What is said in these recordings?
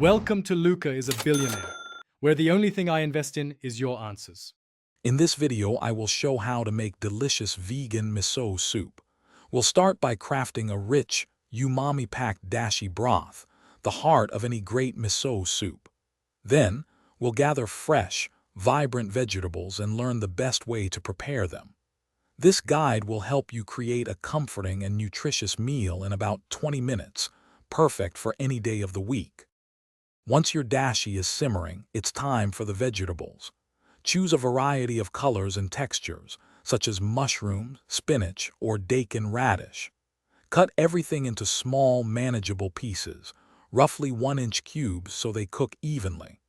Welcome to Luca is a Billionaire, where the only thing I invest in is your answers. In this video, I will show how to make delicious vegan miso soup. We'll start by crafting a rich, umami-packed dashi broth, the heart of any great miso soup. Then, we'll gather fresh, vibrant vegetables and learn the best way to prepare them. This guide will help you create a comforting and nutritious meal in about 20 minutes, perfect for any day of the week. Once your dashi is simmering, it's time for the vegetables. Choose a variety of colors and textures, such as mushroom, spinach, or daikon radish. Cut everything into small, manageable pieces, roughly 1-inch cubes so they cook evenly.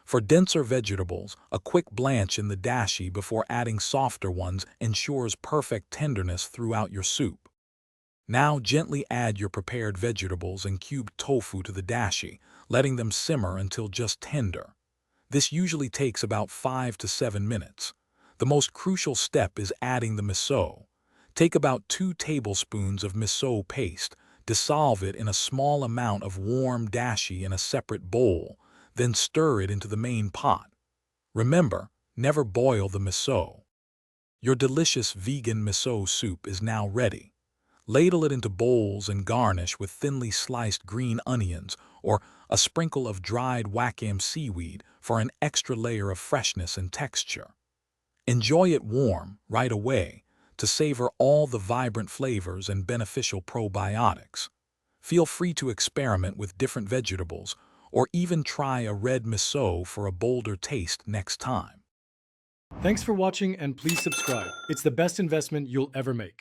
For denser vegetables, a quick blanch in the dashi before adding softer ones ensures perfect tenderness throughout your soup. Now gently add your prepared vegetables and cubed tofu to the dashi, letting them simmer until just tender. This usually takes about 5 to 7 minutes. The most crucial step is adding the miso. Take about 2 tablespoons of miso paste, dissolve it in a small amount of warm dashi in a separate bowl, then stir it into the main pot. Remember, never boil the miso. Your delicious vegan miso soup is now ready. Ladle it into bowls and garnish with thinly sliced green onions or a sprinkle of dried wakame seaweed for an extra layer of freshness and texture. Enjoy it warm, right away, to savor all the vibrant flavors and beneficial probiotics. Feel free to experiment with different vegetables or even try a red miso for a bolder taste next time. Thanks for watching and please subscribe. It's the best investment you'll ever make.